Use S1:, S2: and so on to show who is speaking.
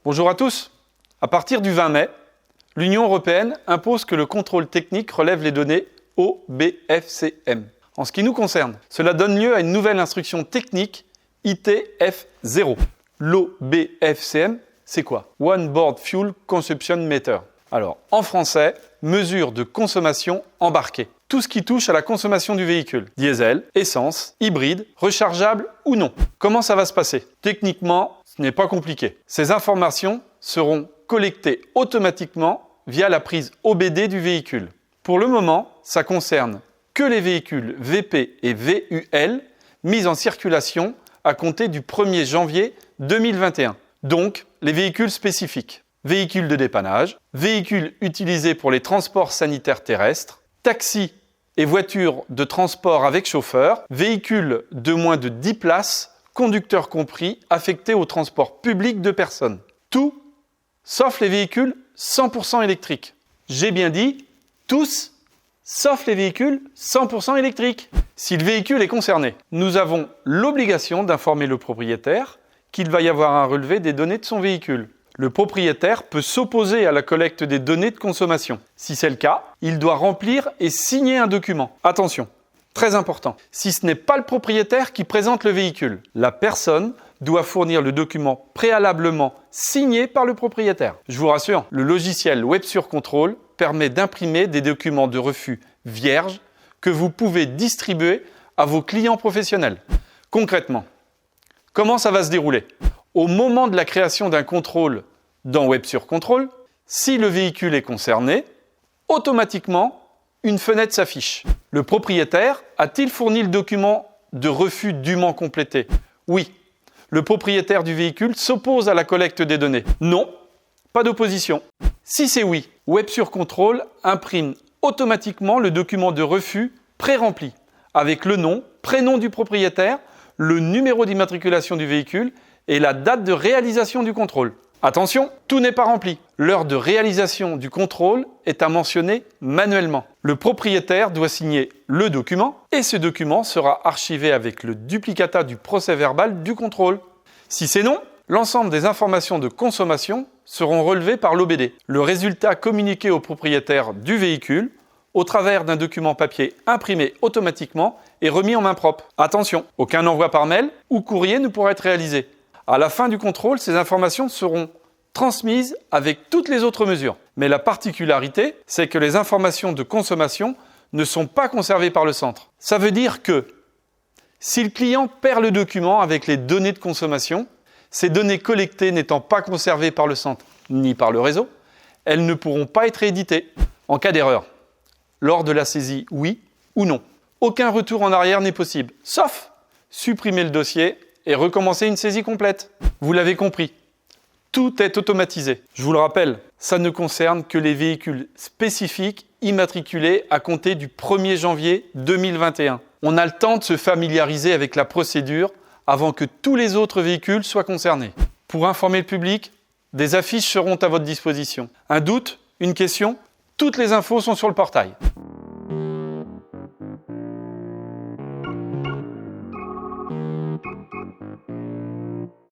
S1: Bonjour à tous. À partir du 20 mai, l'Union européenne impose que le contrôle technique relève les données OBFCM. En ce qui nous concerne, cela donne lieu à une nouvelle instruction technique ITF0. L'OBFCM, c'est quoi? One Board Fuel Consumption Meter. Alors, en français, mesure de consommation embarquée. Tout ce qui touche à la consommation du véhicule. Diesel, essence, hybride, rechargeable ou non. Comment ça va se passer? Techniquement, ce n'est pas compliqué. Ces informations seront collectées automatiquement via la prise OBD du véhicule. Pour le moment, ça concerne que les véhicules VP et VUL mis en circulation à compter du 1er janvier 2021. Donc, les véhicules spécifiques. Véhicules de dépannage, véhicules utilisés pour les transports sanitaires terrestres, taxis et voitures de transport avec chauffeur, véhicules de moins de 10 places, conducteurs compris, affectés au transport public de personnes. Tout, sauf les véhicules 100% électriques. J'ai bien dit, tous, sauf les véhicules 100% électriques. Si le véhicule est concerné, nous avons l'obligation d'informer le propriétaire qu'il va y avoir un relevé des données de son véhicule. Le propriétaire peut s'opposer à la collecte des données de consommation. Si c'est le cas, il doit remplir et signer un document. Attention, très important, si ce n'est pas le propriétaire qui présente le véhicule, la personne doit fournir le document préalablement signé par le propriétaire. Je vous rassure, le logiciel WebSurControl permet d'imprimer des documents de refus vierges que vous pouvez distribuer à vos clients professionnels. Concrètement, comment ça va se dérouler? Au moment de la création d'un contrôle dans WebSurControl, si le véhicule est concerné, automatiquement, une fenêtre s'affiche. Le propriétaire a-t-il fourni le document de refus dûment complété? Oui. Le propriétaire du véhicule s'oppose à la collecte des données. Non, pas d'opposition. Si c'est oui, WebSurControl imprime automatiquement le document de refus pré-rempli avec le nom, prénom du propriétaire, le numéro d'immatriculation du véhicule et la date de réalisation du contrôle. Attention, tout n'est pas rempli. L'heure de réalisation du contrôle est à mentionner manuellement. Le propriétaire doit signer le document et ce document sera archivé avec le duplicata du procès-verbal du contrôle. Si c'est non, l'ensemble des informations de consommation seront relevées par l'OBD. Le résultat communiqué au propriétaire du véhicule au travers d'un document papier imprimé automatiquement et remis en main propre. Attention, aucun envoi par mail ou courrier ne pourra être réalisé. À la fin du contrôle, ces informations seront transmises avec toutes les autres mesures. Mais la particularité, c'est que les informations de consommation ne sont pas conservées par le centre. Ça veut dire que si le client perd le document avec les données de consommation, ces données collectées n'étant pas conservées par le centre ni par le réseau, elles ne pourront pas être éditées en cas d'erreur. Lors de la saisie, oui ou non. Aucun retour en arrière n'est possible, sauf supprimer le dossier et recommencer une saisie complète. Vous l'avez compris, tout est automatisé. Je vous le rappelle, ça ne concerne que les véhicules spécifiques immatriculés à compter du 1er janvier 2021. On a le temps de se familiariser avec la procédure avant que tous les autres véhicules soient concernés. Pour informer le public, des affiches seront à votre disposition. Un doute? Une question? Toutes les infos sont sur le portail.